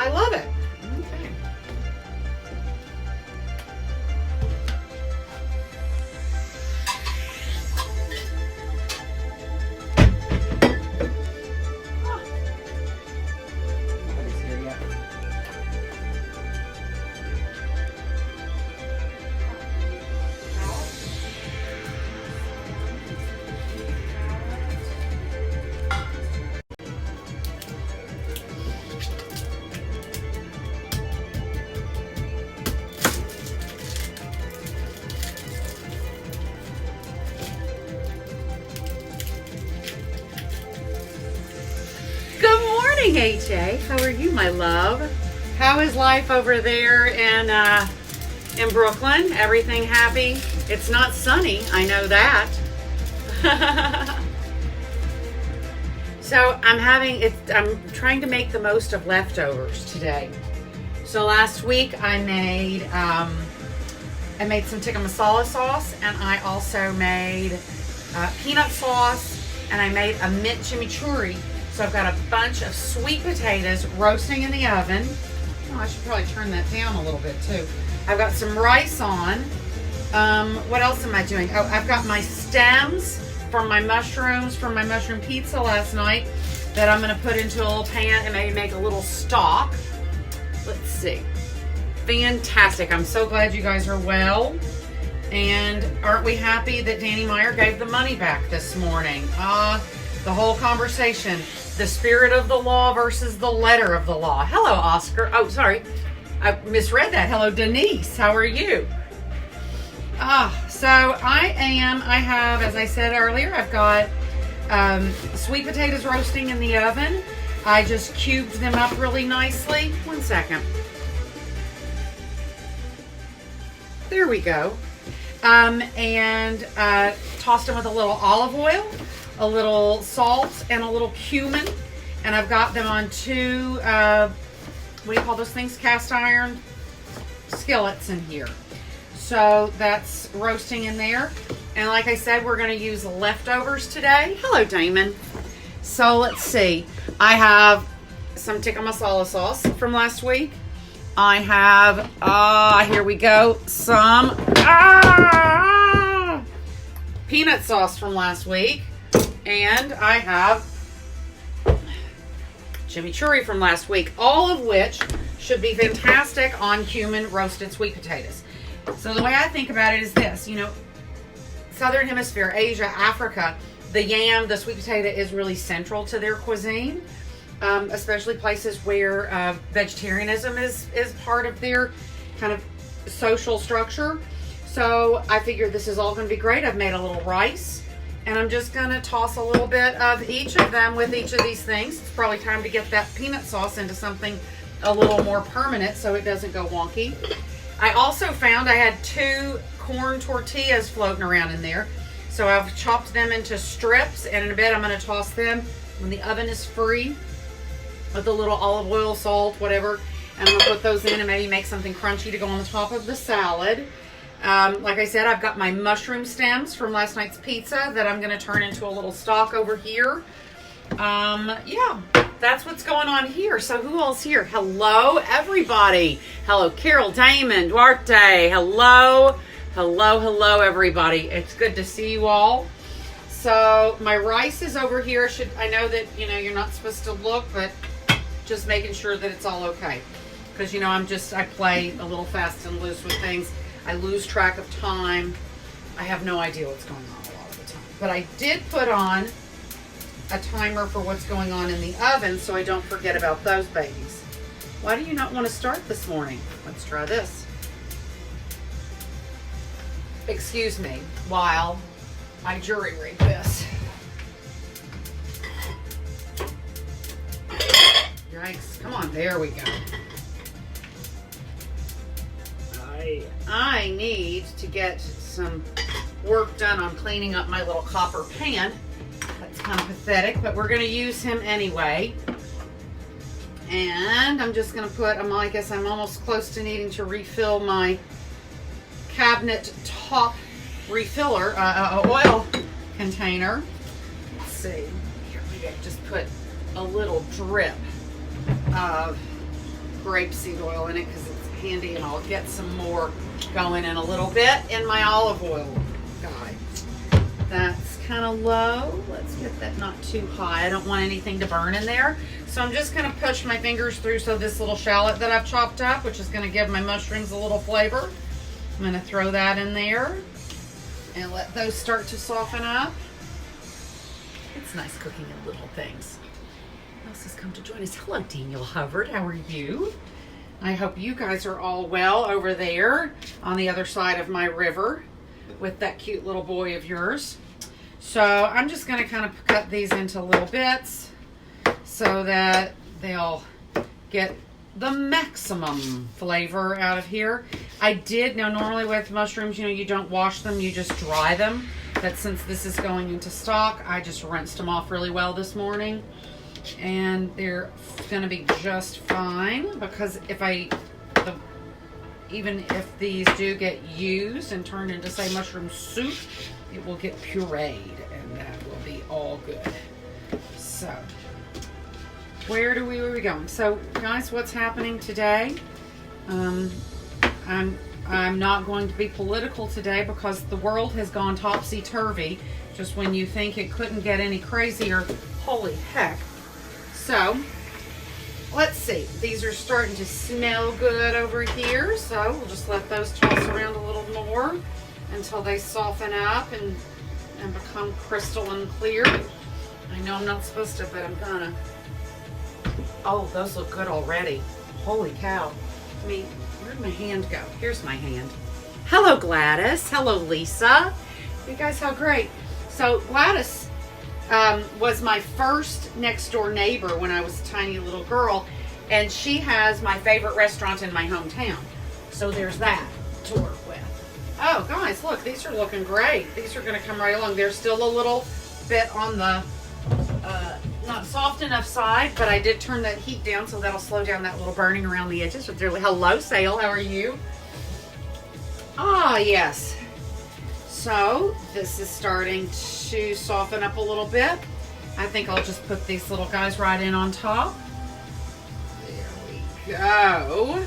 I love it. Okay. Nobody's here yet. AJ, how are you, my love? How is life over there in Brooklyn? Everything happy? It's not sunny, I know that. So I'm trying to make the most of leftovers today. So last week I made some tikka masala sauce, and I also made peanut sauce, and I made a mint chimichurri. So I've got a bunch of sweet potatoes roasting in the oven. Oh, I should probably turn that down a little bit too. I've got some rice on. What else am I doing? Oh, I've got my stems from my mushrooms, from my mushroom pizza last night, that I'm going to put into a little pan and maybe make a little stock. Let's see. Fantastic. I'm so glad you guys are well. And aren't we happy that Danny Meyer gave the money back this morning? The whole conversation. The spirit of the law versus the letter of the law. Hello, Oscar. Oh, sorry. I misread that. Hello, Denise. How are you? So I have, as I said earlier, I've got sweet potatoes roasting in the oven. I just cubed them up really nicely. 1 second. There we go. And tossed them with a little olive oil, a little salt, and a little cumin. And I've got them on two, what do you call those things? Cast iron skillets in here. So that's roasting in there. And like I said, we're going to use leftovers today. Hello, Damon. So let's see. I have some tikka masala sauce from last week. I have, here we go, some peanut sauce from last week. And I have chimichurri from last week, all of which should be fantastic on cumin roasted sweet potatoes. So the way I think about it is this, Southern Hemisphere, Asia, Africa, the yam, the sweet potato is really central to their cuisine, especially places where vegetarianism is part of their kind of social structure. So I figured this is all going to be great. I've made a little rice, and I'm just going to toss a little bit of each of them with each of these things. It's probably time to get that peanut sauce into something a little more permanent so it doesn't go wonky. I also found I had 2 corn tortillas floating around in there. So I've chopped them into strips, and in a bit I'm going to toss them when the oven is free with a little olive oil, salt, whatever. And I'm going to put those in and maybe make something crunchy to go on the top of the salad. Like I said, I've got my mushroom stems from last night's pizza that I'm going to turn into a little stock over here. Yeah, that's what's going on here. So who else here? Hello, everybody. Hello, Carol, Damon, Duarte. Hello, hello, everybody. It's good to see you all. So my rice is over here. I know that, you're not supposed to look, but just making sure that it's all okay. Because, I play a little fast and loose with things. I lose track of time. I have no idea what's going on a lot of the time. But I did put on a timer for what's going on in the oven so I don't forget about those babies. Why do you not want to start this morning? Let's try this. Excuse me while I jury rig this. Yikes. Come on, there we go. I need to get some work done on cleaning up my little copper pan. That's kind of pathetic, but we're going to use him anyway. And I'm just going to put, I guess I'm almost close to needing to refill my cabinet top refiller, oil container. Let's see. Here, maybe I just put a little drip of grapeseed oil in it because it's handy, and I'll get some more going in a little bit in my olive oil guy. That's kind of low. Let's get that not too high. I don't want anything to burn in there. So I'm just going to push my fingers through so this little shallot that I've chopped up, which is going to give my mushrooms a little flavor, I'm going to throw that in there and let those start to soften up. It's nice cooking in little things. Who else has come to join us? Hello, Daniel Hubbard. How are you? I hope you guys are all well over there on the other side of my river with that cute little boy of yours. So I'm just going to kind of cut these into little bits so that they'll get the maximum flavor out of here. I did, now normally with mushrooms, you don't wash them, you just dry them. But since this is going into stock, I just rinsed them off really well this morning. And they're going to be just fine, because even if these do get used and turned into, say, mushroom soup, it will get pureed, and that will be all good. So, where are we going? So, guys, what's happening today? I'm not going to be political today because the world has gone topsy-turvy. Just when you think it couldn't get any crazier, holy heck. So, let's see. These are starting to smell good over here, so we'll just let those toss around a little more until they soften up and become crystalline clear. I know I'm not supposed to, but I'm gonna. Oh, those look good already. Holy cow. Where'd my hand go? Here's my hand. Hello, Gladys. Hello, Lisa. You guys, how great. So, Gladys was my first next door neighbor when I was a tiny little girl, and she has my favorite restaurant in my hometown. So there's that to work with. Oh, guys, look, these are looking great. These are going to come right along. They're still a little bit on the not soft enough side, but I did turn that heat down, so that'll slow down that little burning around the edges. Hello, Sale. How are you? Ah, yes. So this is starting to soften up a little bit. I think I'll just put these little guys right in on top. There we go.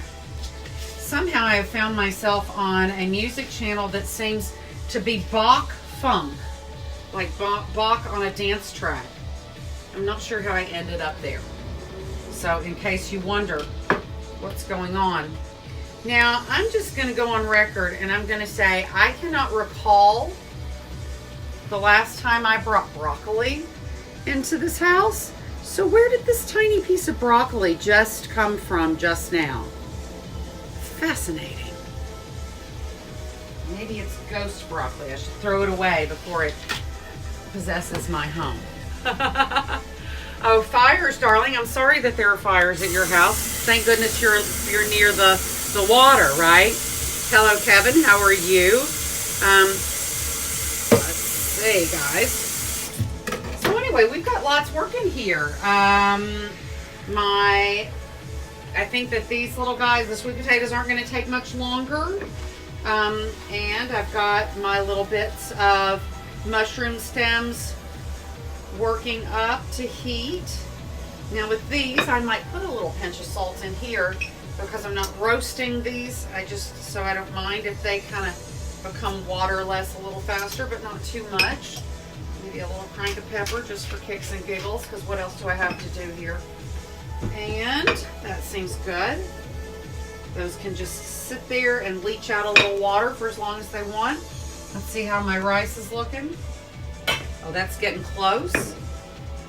Somehow I have found myself on a music channel that seems to be Bach funk, like Bach on a dance track. I'm not sure how I ended up there. So in case you wonder what's going on. Now, I'm just going to go on record and I'm going to say I cannot recall the last time I brought broccoli into this house. So where did this tiny piece of broccoli just come from just now? Fascinating. Maybe it's ghost broccoli. I should throw it away before it possesses my home. Oh, fires, darling. I'm sorry that there are fires at your house. Thank goodness you're near the water, right? Hello, Kevin. How are you? Let's see, guys. So anyway, we've got lots working here. I think that these little guys, the sweet potatoes, aren't going to take much longer. And I've got my little bits of mushroom stems working up to heat. Now with these, I might put a little pinch of salt in here because I'm not roasting these. So I don't mind if they kind of become waterless a little faster, but not too much. Maybe a little crank of pepper just for kicks and giggles, because what else do I have to do here? And that seems good. Those can just sit there and leach out a little water for as long as they want. Let's see how my rice is looking. Oh, that's getting close.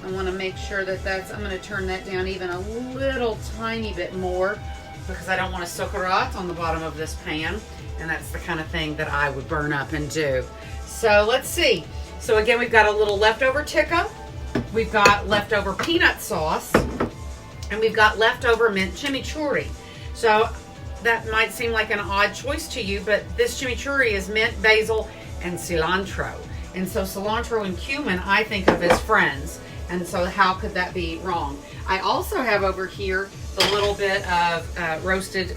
I want to make sure that I'm going to turn that down even a little tiny bit more because I don't want to socarrat on the bottom of this pan. And that's the kind of thing that I would burn up and do. So let's see. So again, we've got a little leftover tikka. We've got leftover peanut sauce. And we've got leftover mint chimichurri. So that might seem like an odd choice to you, but this chimichurri is mint, basil, and cilantro. And so cilantro and cumin I think of as friends. And so how could that be wrong? I also have over here the little bit of roasted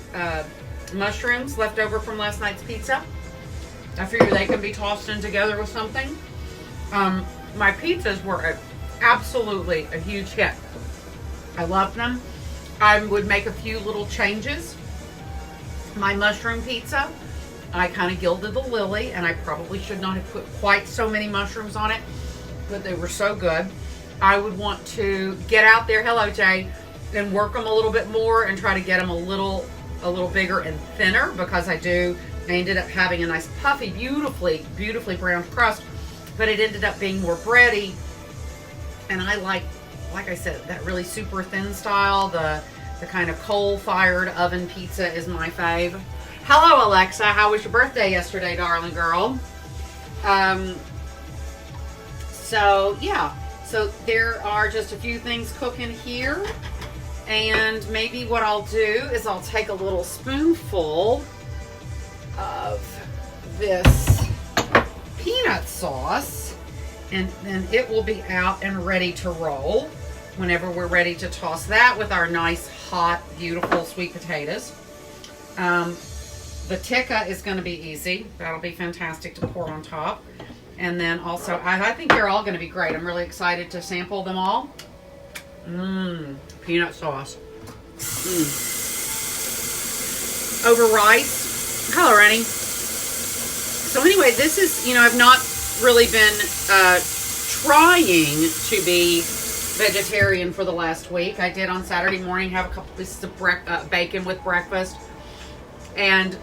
mushrooms left over from last night's pizza. I figure they can be tossed in together with something. My pizzas were absolutely a huge hit. I loved them. I would make a few little changes. My mushroom pizza, I kind of gilded the lily, and I probably should not have put quite so many mushrooms on it, but they were so good. I would want to get out there, hello Jay, and work them a little bit more and try to get them a little bigger and thinner, because I ended up having a nice puffy, beautifully browned crust, but it ended up being more bready. And I like I said, that really super thin style, the kind of coal-fired oven pizza is my fave. Hello, Alexa. How was your birthday yesterday, darling girl? So, yeah. So, there are just a few things cooking here. And maybe what I'll do is I'll take a little spoonful of this peanut sauce, and then it will be out and ready to roll whenever we're ready to toss that with our nice, hot, beautiful sweet potatoes. The tikka is going to be easy. That'll be fantastic to pour on top. And then also, I think they're all going to be great. I'm really excited to sample them all. Peanut sauce. Over rice. Hello, Rennie. So anyway, this is, I've not really been trying to be vegetarian for the last week. I did on Saturday morning have a couple pieces of bacon with breakfast, and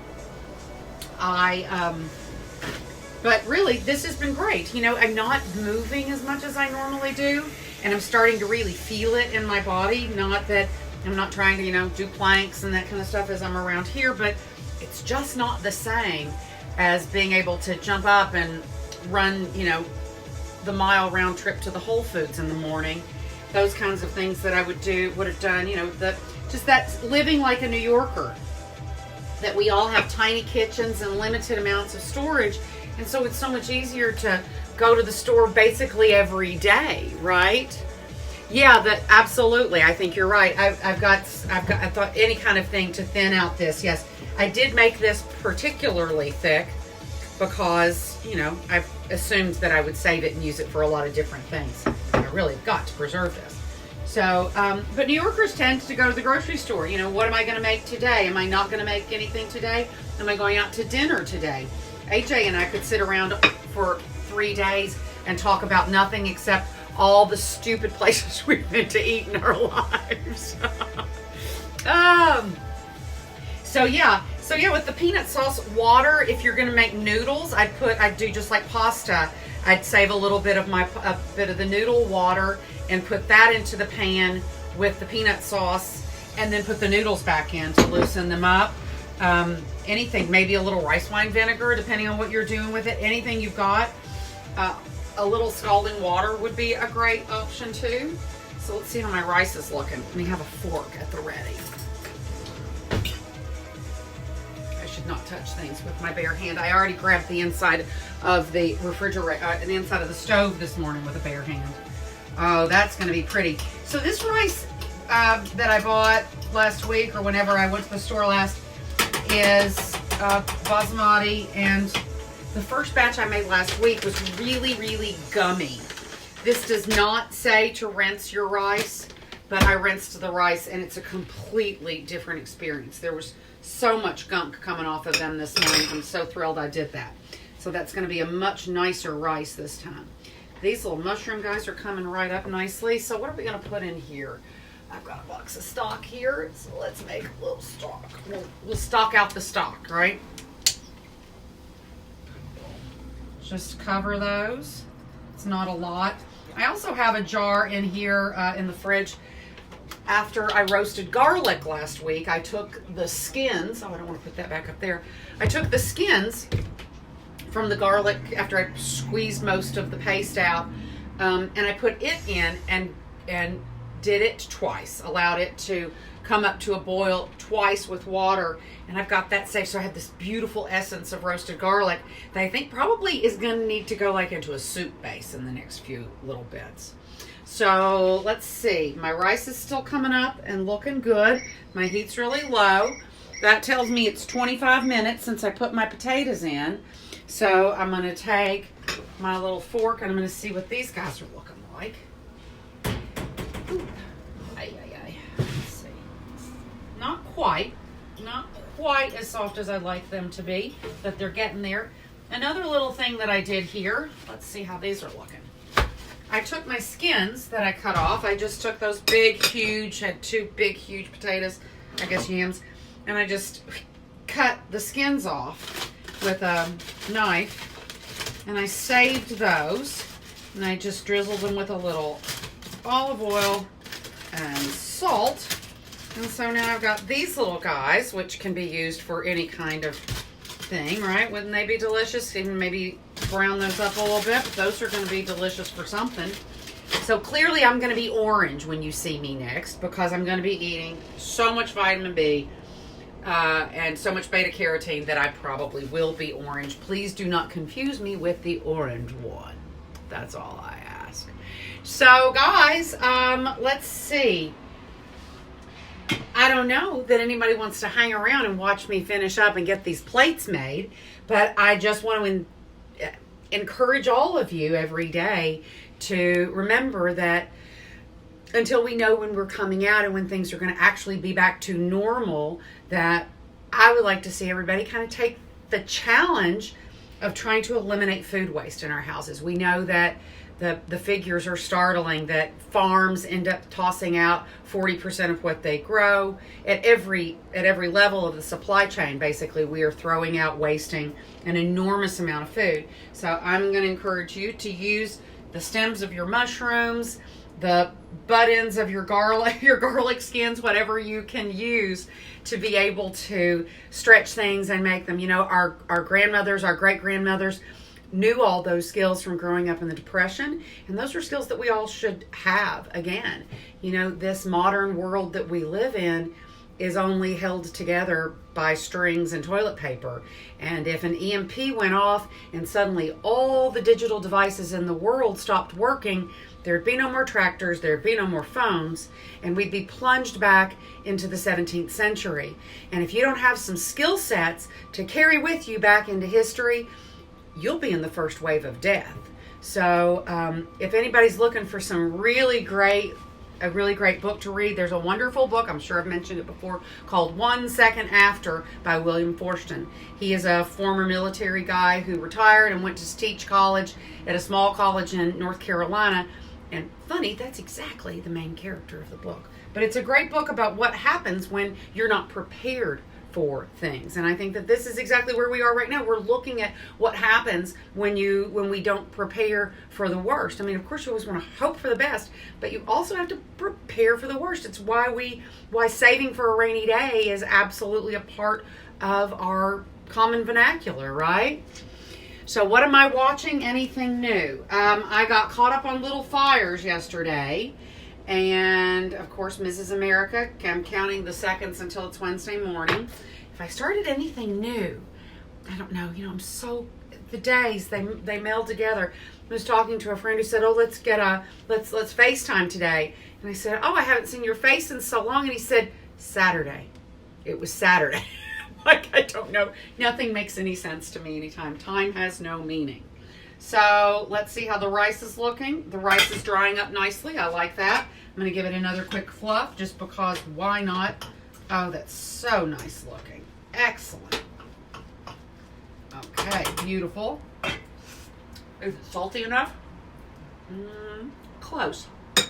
but really this has been great. I'm not moving as much as I normally do, and I'm starting to really feel it in my body. Not that I'm not trying to do planks and that kind of stuff as I'm around here, but it's just not the same as being able to jump up and run the mile round trip to the Whole Foods in the morning. Those kinds of things that I would have done, just that living like a New Yorker, that we all have tiny kitchens and limited amounts of storage. And so it's so much easier to go to the store basically every day, right? Yeah, absolutely. I think you're right. I thought any kind of thing to thin out this. Yes, I did make this particularly thick because, I've assumed that I would save it and use it for a lot of different things. I really got to preserve this. So, but New Yorkers tend to go to the grocery store. What am I going to make today? Am I not going to make anything today? Am I going out to dinner today? AJ and I could sit around for 3 days and talk about nothing except all the stupid places we've been to eat in our lives. So yeah, with the peanut sauce, water, if you're going to make noodles, I'd do just like pasta. I'd save a little bit of the noodle water and put that into the pan with the peanut sauce, and then put the noodles back in to loosen them up. Anything, maybe a little rice wine vinegar, depending on what you're doing with it. Anything you've got. A little scalding water would be a great option too. So let's see how my rice is looking. Let me have a fork at the ready. I should not touch things with my bare hand. I already grabbed the inside of the refrigerator, the inside of the stove this morning with a bare hand. Oh, that's going to be pretty. So this rice that I bought last week, or whenever I went to the store last, is basmati, and the first batch I made last week was really, really gummy. This does not say to rinse your rice, but I rinsed the rice, and it's a completely different experience. There was so much gunk coming off of them this morning. I'm so thrilled I did that. So that's going to be a much nicer rice this time. These little mushroom guys are coming right up nicely. So what are we going to put in here? I've got a box of stock here, so let's make a little stock. We'll stock out the stock, right? Just cover those. It's not a lot. I also have a jar in here in the fridge. After I roasted garlic last week, I took the skins. Oh, I don't want to put that back up there. I took the skins from the garlic after I squeezed most of the paste out, and I put it in and did it twice, allowed it to come up to a boil twice with water, and I've got that safe. So I have this beautiful essence of roasted garlic that I think probably is going to need to go like into a soup base in the next few little bits. So let's see, my rice is still coming up and looking good. My heat's really low. That tells me it's 25 minutes since I put my potatoes in. So I'm going to take my little fork and I'm going to see what these guys are looking like. Ooh. Let's see. Not quite as soft as I'd like them to be, but they're getting there. Another little thing that I did here, let's see how these are looking. I took my skins that I cut off. I just took those big, huge, had two big, huge potatoes, I guess yams, and I just cut the skins off with a knife, and I saved those, and I just drizzled them with a little olive oil and salt. And so now I've got these little guys, which can be used for any kind of thing, right? Wouldn't they be delicious? Even maybe brown those up a little bit. But those are going to be delicious for something. So clearly I'm going to be orange when you see me next, because I'm going to be eating so much vitamin B and so much beta carotene that I probably will be orange. Please do not confuse me with the orange one. That's all I ask. So guys, let's see. I don't know that anybody wants to hang around and watch me finish up and get these plates made, but I just want to encourage all of you every day to remember that until we know when we're coming out and when things are going to actually be back to normal, that I would like to see everybody kind of take the challenge of trying to eliminate food waste in our houses. We know that the figures are startling, that farms end up tossing out 40% of what they grow. At every level of the supply chain, basically, we are throwing out, wasting an enormous amount of food. So I'm going to encourage you to use the stems of your mushrooms, the butt ends of your garlic skins, whatever you can use to be able to stretch things and make them. You know, our grandmothers, our great-grandmothers knew all those skills from growing up in the Depression, and those are skills that we all should have again. You know, this modern world that we live in is only held together by strings and toilet paper. And if an EMP went off and suddenly all the digital devices in the world stopped working, there'd be no more tractors, there'd be no more phones, and we'd be plunged back into the 17th century. And if you don't have some skill sets to carry with you back into history, you'll be in the first wave of death. So if anybody's looking for a really great book to read, there's a wonderful book, I'm sure I've mentioned it before, called 1 Second After by William Forstchen. He is a former military guy who retired and went to teach college at a small college in North Carolina. And funny, that's exactly the main character of the book. But it's a great book about what happens when you're not prepared for things. And I think that this is exactly where we are right now. We're looking at what happens when we don't prepare for the worst. I mean, of course you always want to hope for the best, but you also have to prepare for the worst. It's why saving for a rainy day is absolutely a part of our common vernacular, right? So what am I watching? Anything new? I got caught up on Little Fires yesterday. And of course, Mrs. America, I'm counting the seconds until it's Wednesday morning. If I started anything new, I don't know, the days, they meld together. I was talking to a friend who said, let's FaceTime today. And I said, I haven't seen your face in so long. And he said, Saturday. It was Saturday. Like, I don't know. Nothing makes any sense to me anytime. Time has no meaning. So let's see how the rice is looking. The rice is drying up nicely. I like that. I'm going to give it another quick fluff just because why not? Oh, that's so nice looking. Excellent. Okay, beautiful. Is it salty enough? Close. I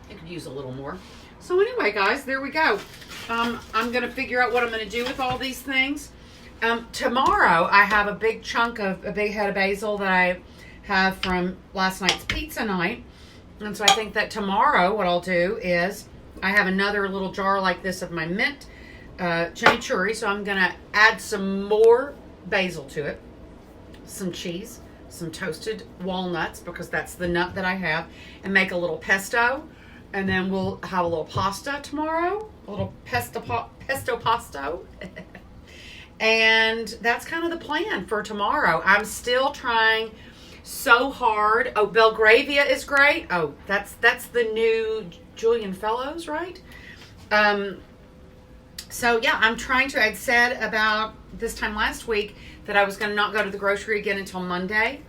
could use a little more. So anyway, guys, there we go. I'm going to figure out what I'm going to do with all these things. Tomorrow, I have a big head of basil that I have from last night's pizza night. And so I think that tomorrow what I'll do is I have another little jar like this of my mint chimichurri. So I'm going to add some more basil to it, some cheese, some toasted walnuts, because that's the nut that I have, and make a little pesto. And then we'll have a little pasta tomorrow, a little pesto pasto. And that's kind of the plan for tomorrow. I'm still trying so hard. Oh, Belgravia is great. Oh, that's the new Julian Fellows, right? So yeah, I'm trying to, I'd said about this time last week that I was going to not go to the grocery again until Monday.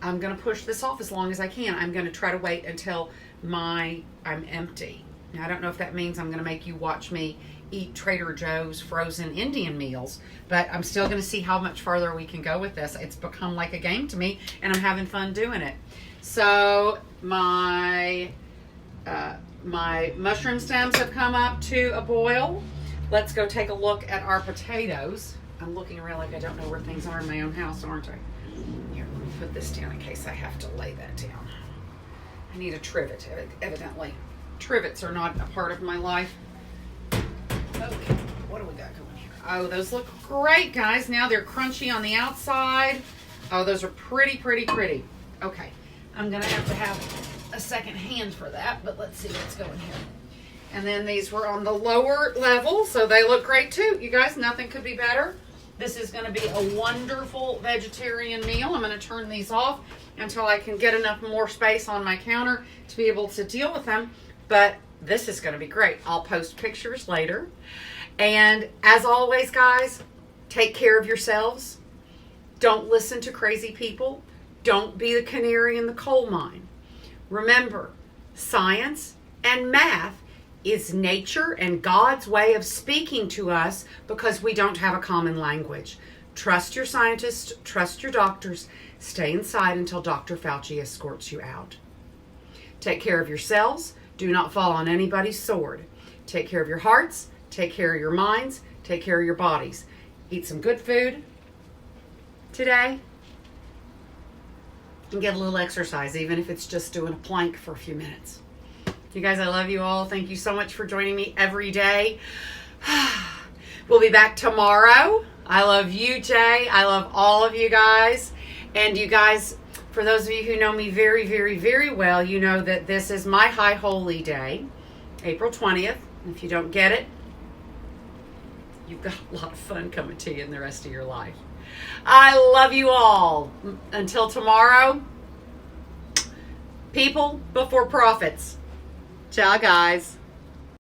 I'm going to push this off as long as I can. I'm going to try to wait until I'm empty. Now, I don't know if that means I'm going to make you watch me eat Trader Joe's frozen Indian meals, but I'm still going to see how much farther we can go with this. It's become like a game to me, and I'm having fun doing it. So my mushroom stems have come up to a boil. Let's go take a look at our potatoes. I'm looking around like I don't know where things are in my own house, aren't I? Here, let me put this down in case I have to lay that down. I need a trivet, evidently. Trivets are not a part of my life. Okay, what do we got going here? Oh, those look great, guys. Now they're crunchy on the outside. Oh, those are pretty, pretty, pretty. Okay, I'm going to have a second hand for that, but let's see what's going here. And then these were on the lower level, so they look great too. You guys, nothing could be better. This is going to be a wonderful vegetarian meal. I'm going to turn these off until I can get enough more space on my counter to be able to deal with them. But this is going to be great. I'll post pictures later. And as always, guys, take care of yourselves. Don't listen to crazy people. Don't be the canary in the coal mine. Remember, science and math is nature and God's way of speaking to us because we don't have a common language. Trust your scientists, trust your doctors. Stay inside until Dr. Fauci escorts you out. Take care of yourselves. Do not fall on anybody's sword. Take care of your hearts. Take care of your minds. Take care of your bodies. Eat some good food today. And get a little exercise, even if it's just doing a plank for a few minutes. You guys, I love you all. Thank you so much for joining me every day. We'll be back tomorrow. I love you, Jay. I love all of you guys. And you guys, for those of you who know me very, very, very well, you know that this is my high holy day, April 20th. If you don't get it, you've got a lot of fun coming to you in the rest of your life. I love you all. Until tomorrow, people before profits. Ciao, guys.